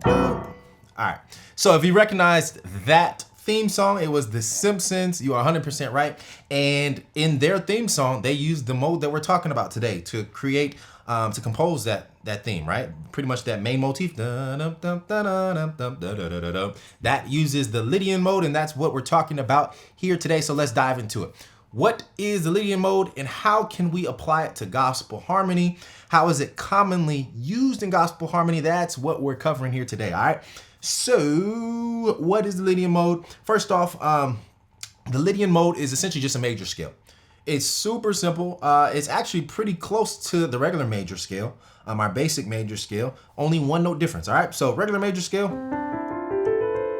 All right. So if you recognized that theme song, it was The Simpsons. You are 100% right. And in their theme song, they used the mode that we're talking about today to create, to compose that theme, right? Pretty much that main motif. That uses the Lydian mode, and that's what we're talking about here today. So let's dive into it. What is the Lydian mode and how can we apply it to gospel harmony? How is it commonly used in gospel harmony? That's what we're covering here today, all right? So what is the Lydian mode? First off, the Lydian mode is essentially just a major scale. It's super simple. It's actually pretty close to the regular major scale, our basic major scale, only one note difference, all right? So regular major scale,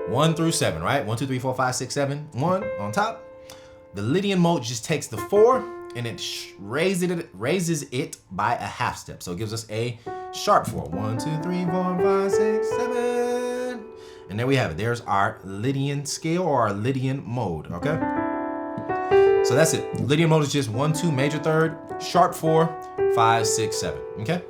1 through 7, right? 1, 2, 3, 4, 5, 6, 7, 1 on top. The Lydian mode just takes the 4 and it raises it by a half step. So it gives us a sharp 4. 1, 2, 3, 4, 5, 6, 7. And there we have it. There's our Lydian scale or our Lydian mode, okay? So that's it. Lydian mode is just 1, 2, major third, sharp 4, 5, 6, 7, okay?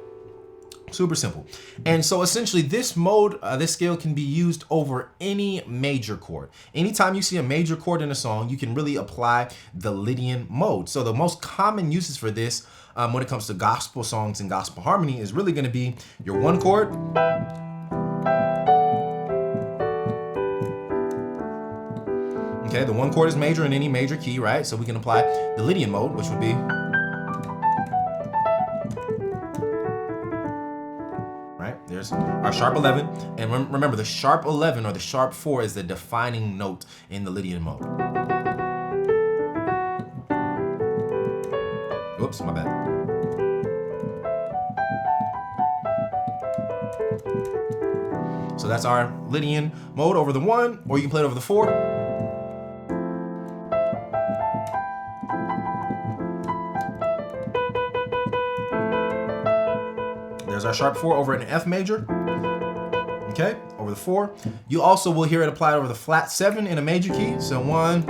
Super simple. And so essentially this mode, this scale can be used over any major chord. Anytime you see a major chord in a song, you can really apply the Lydian mode. So the most common uses for this when it comes to gospel songs and gospel harmony is really going to be your 1 chord, okay, the 1 chord is major in any major key, right? So we can apply the Lydian mode, which would be, there's our sharp 11, and remember the sharp 11 or the sharp 4 is the defining note in the Lydian mode. Oops, my bad. So that's our Lydian mode over the 1, or you can play it over the 4. There's our sharp 4 over an F major, okay, over the 4. You also will hear it applied over the flat 7 in a major key. So 1,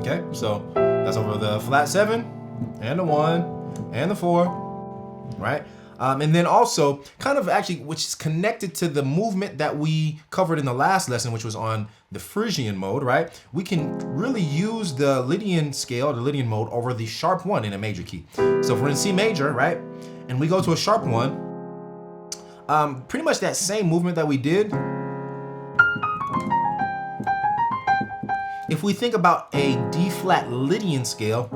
okay, so that's over the flat 7 and the 1. And the 4, right? And then also kind of actually, which is connected to the movement that we covered in the last lesson, which was on the Phrygian mode, right? We can really use the Lydian scale, the Lydian mode over the sharp 1 in a major key. So if we're in C major, right? And we go to a sharp 1, pretty much that same movement that we did. If we think about a D flat Lydian scale,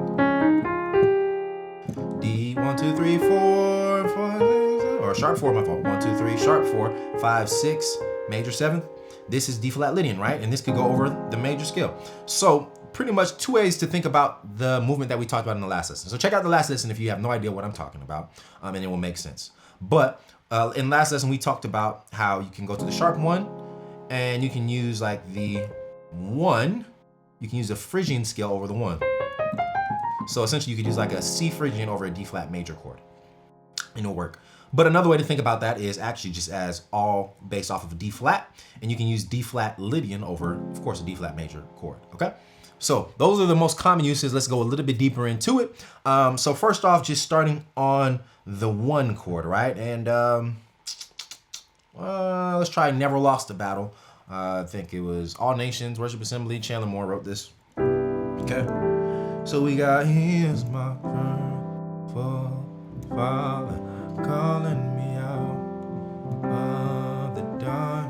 D, 1, 2, 3, 4, 5, 6, or sharp 4, my fault. 1, 2, 3, sharp 4, 5, 6, major 7th. This is D flat Lydian, right? And this could go over the major scale. So pretty much 2 ways to think about the movement that we talked about in the last lesson. So check out the last lesson if you have no idea what I'm talking about, and it will make sense. But in last lesson, we talked about how you can go to the sharp 1, and you can use like the 1, you can use the Phrygian scale over the 1. So essentially you could use like a C Phrygian over a D flat major chord, and it'll work. But another way to think about that is actually just as all based off of a D flat, and you can use D flat Lydian over, of course, a D flat major chord, okay? So those are the most common uses. Let's go a little bit deeper into it. So first off, just starting on the 1 chord, right? And let's try Never Lost a Battle. I think it was All Nations Worship Assembly. Chandler Moore wrote this, okay? So we got, here's my for Father calling me out of the dark.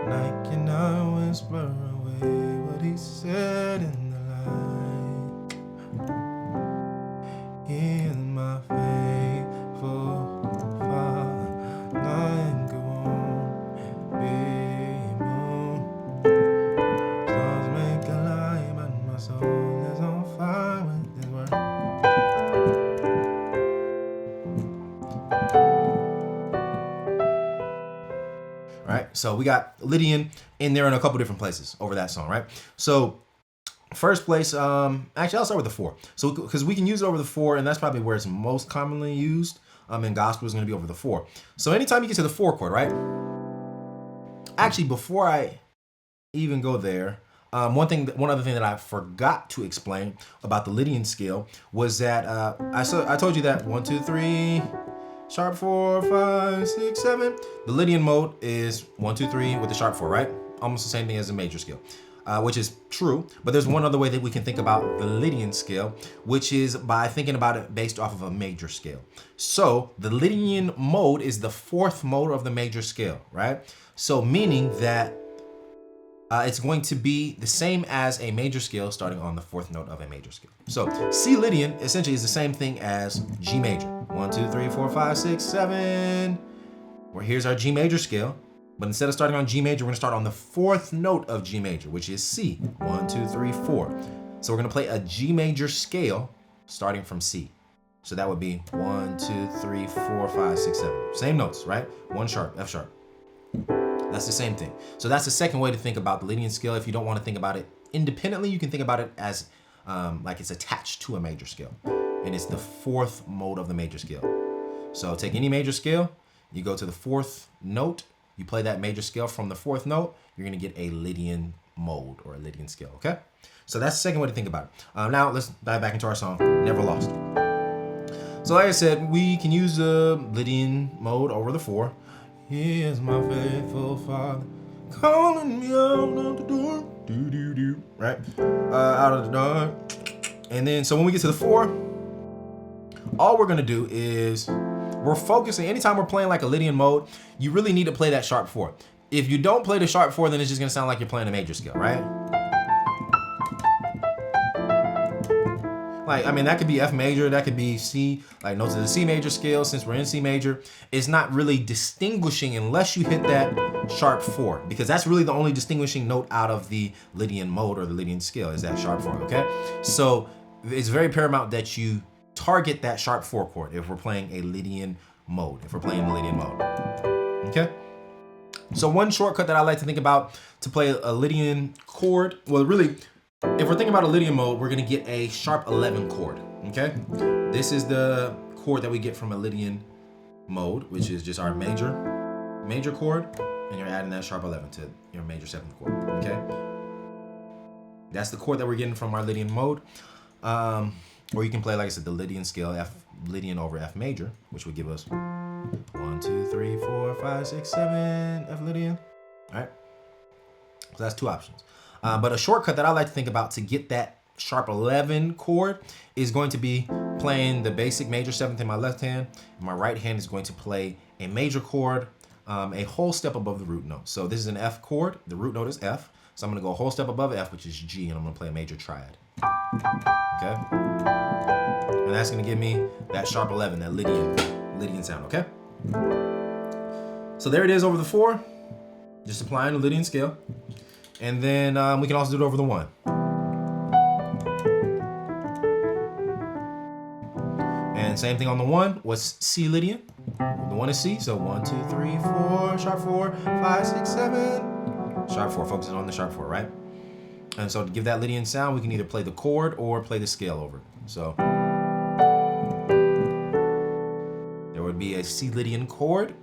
Night cannot whisper away what he said in the light. Here's my faithful Father, night go on, be moon. Stars make a lie, but my soul is on fire with his word. Right, so we got Lydian in there in a couple different places over that song, right? So first place, actually I'll start with the 4. So because we can use it over the 4, and that's probably where it's most commonly used. in gospel is going to be over the 4. So anytime you get to the 4 chord, right? Actually, before I even go there, one other thing that I forgot to explain about the Lydian scale was that I told you that 1, 2, 3, sharp 4, 5, 6, 7. The Lydian mode is 1, 2, 3 with the sharp 4, right? Almost the same thing as the major scale, which is true. But there's one other way that we can think about the Lydian scale, which is by thinking about it based off of a major scale. So the Lydian mode is the 4th mode of the major scale, right? So meaning that it's going to be the same as a major scale starting on the 4th note of a major scale. So C Lydian essentially is the same thing as G major. 1, 2, 3, 4, 5, 6, 7. Where here's our G major scale. But instead of starting on G major, we're gonna start on the 4th note of G major, which is C. 1, 2, 3, 4. So we're gonna play a G major scale starting from C. So that would be 1, 2, 3, 4, 5, 6, 7. Same notes, right? 1 sharp, F sharp. That's the same thing. So that's the second way to think about the Lydian scale. If you don't want to think about it independently, you can think about it as like it's attached to a major scale. And it's the 4th mode of the major scale. So take any major scale, you go to the 4th note, you play that major scale from the 4th note, you're going to get a Lydian mode or a Lydian scale, okay? So that's the second way to think about it. Now let's dive back into our song, Never Lost. So like I said, we can use the Lydian mode over the 4. He is my faithful father, calling me out of the door, do, right? Out of the dark. And then, so when we get to the 4, all we're gonna do is, we're focusing, anytime we're playing like a Lydian mode, you really need to play that sharp 4. If you don't play the sharp 4, then it's just gonna sound like you're playing a major scale, right? Like, I mean, that could be F major, that could be C, like notes of the C major scale. Since we're in C major, it's not really distinguishing unless you hit that sharp 4, because that's really the only distinguishing note out of the Lydian mode or the Lydian scale is that sharp 4, okay? So it's very paramount that you target that sharp 4 chord if we're playing a Lydian mode, okay? So one shortcut that I like to think about to play a Lydian chord, well, really, if we're thinking about a Lydian mode, we're gonna get a sharp 11 chord, okay? This is the chord that we get from a Lydian mode, which is just our major chord, and you're adding that sharp 11 to your major 7th chord, okay? That's the chord that we're getting from our Lydian mode. Or you can play, like I said, the Lydian scale, Lydian over F major, which would give us 1, 2, 3, 4, 5, 6, 7, F Lydian, all right? So that's 2 options. But a shortcut that I like to think about to get that sharp 11 chord is going to be playing the basic major 7th in my left hand. My right hand is going to play a major chord, a whole step above the root note. So this is an F chord, the root note is F. So I'm gonna go a whole step above F, which is G, and I'm gonna play a major triad, okay? And that's gonna give me that sharp 11, that Lydian sound, okay? So there it is over the 4, just applying the Lydian scale. And then we can also do it over the 1. And same thing on the 1. What's C Lydian? The 1 is C, so 1, 2, 3, 4, sharp 4, 5, 6, 7. Sharp 4, focusing on the sharp 4, right? And so to give that Lydian sound, we can either play the chord or play the scale over it. So there would be a C Lydian chord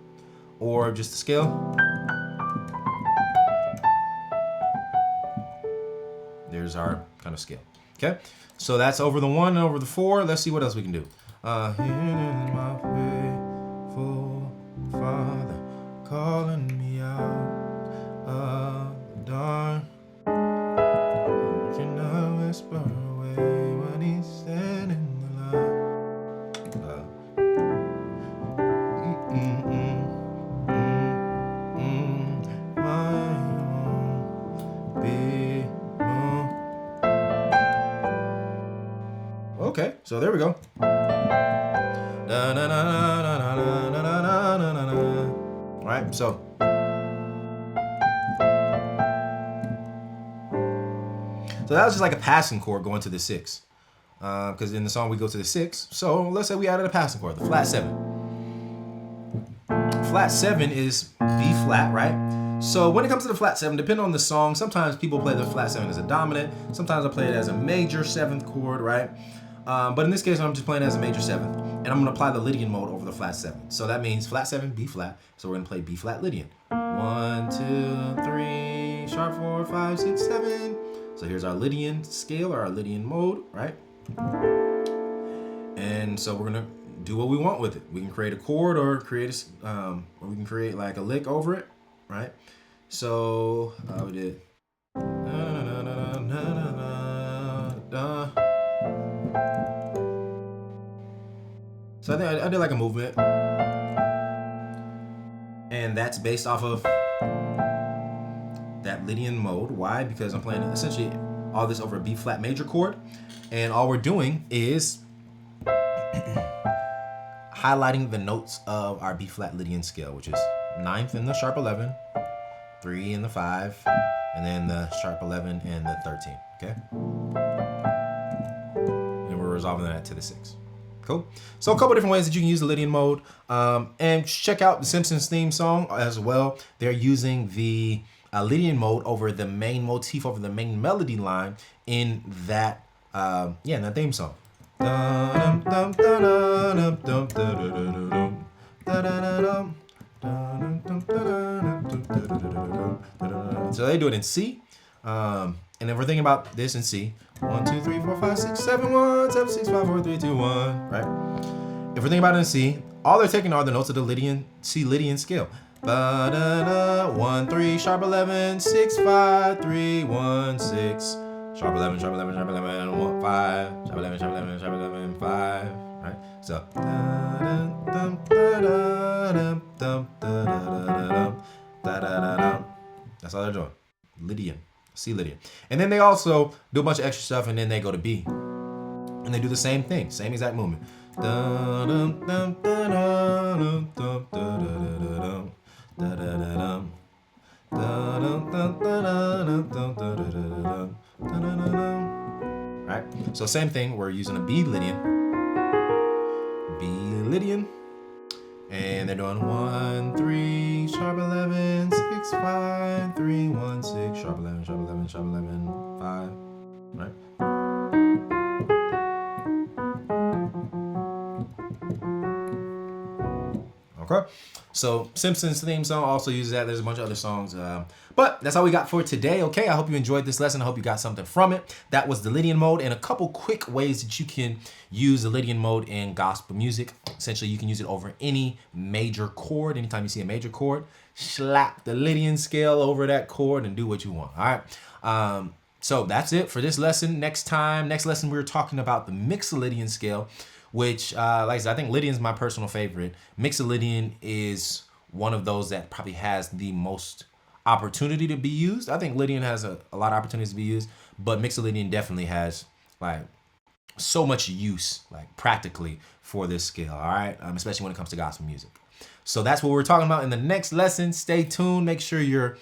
or just the scale. There's our kind of scale, okay? So that's over the 1 and over the 4. Let's see what else we can do. Here is my faithful father calling me out of the dark. Can I whisper away what he said in the light? Okay, so there we go. All right, so that was just like a passing chord going to the 6, because in the song we go to the 6. So let's say we added a passing chord, the flat 7. Flat 7 is B flat, right? So when it comes to the flat 7, depending on the song, sometimes people play the flat 7 as a dominant. Sometimes I play it as a major 7th chord, right? But in this case, I'm just playing it as a major 7th. and I'm gonna apply the Lydian mode over the flat 7. So that means flat 7, B flat. So we're gonna play B flat Lydian. 1, 2, 3, sharp 4, 5, 6, 7. So here's our Lydian scale or our Lydian mode, right? And so we're gonna do what we want with it. We can create a chord or create a, or we can create like a lick over it, right? So we did. So I think I did like a movement, and that's based off of that Lydian mode. Why? Because I'm playing essentially all this over a B flat major chord, and all we're doing is highlighting the notes of our B flat Lydian scale, which is 9th in the sharp 11, 3 in the 5, and then the sharp 11 and the 13. Okay, and we're resolving that to the 6. Cool. So a couple different ways that you can use the Lydian mode, and check out the Simpsons theme song as well. They're using the Lydian mode over the main motif, over the main melody line in that in that theme song. So they do it in C, and if we're thinking about this in C, 1, 2, 3, 4, 5, 6, 7, 1, 7, 6, 5, 4, 3, 2, 1, right? If we're thinking about it in C, all they're taking are the notes of the Lydian scale. 1, 3, sharp 11, 6, 5, 3, 1, 6, sharp 11, sharp 11, sharp 11, 1, 5, sharp 11, sharp 11, sharp 11, 5, right? So, that's all they're doing. Lydian, C Lydian. And then they also do a bunch of extra stuff, and then they go to B. And they do the same thing, same exact movement. Right? So same thing, we're using a B Lydian, and they're doing 1, 3, sharp 11, 6, 5, 3, 1, 6, sharp 11, sharp 11, sharp 11, 5, right? Okay, so Simpsons theme song also uses that. There's a bunch of other songs, but that's all we got for today. Okay, I hope you enjoyed this lesson. I hope you got something from it. That was the Lydian mode, and a couple quick ways that you can use the Lydian mode in gospel music. Essentially, you can use it over any major chord. Anytime you see a major chord, slap the Lydian scale over that chord and do what you want. All right. So that's it for this lesson. Next lesson, we're talking about the Mixolydian scale, which, like I said, I think Lydian's my personal favorite. Mixolydian is one of those that probably has the most opportunity to be used. I think Lydian has a lot of opportunities to be used, but Mixolydian definitely has like so much use, like practically, for this scale, all right? Especially when it comes to gospel music. So that's what we're talking about in the next lesson. Stay tuned. Make sure you're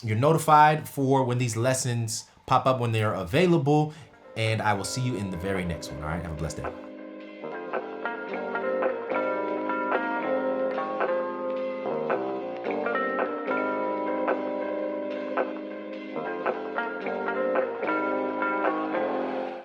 notified for when these lessons pop up, when they're available, and I will see you in the very next one, all right? Have a blessed day.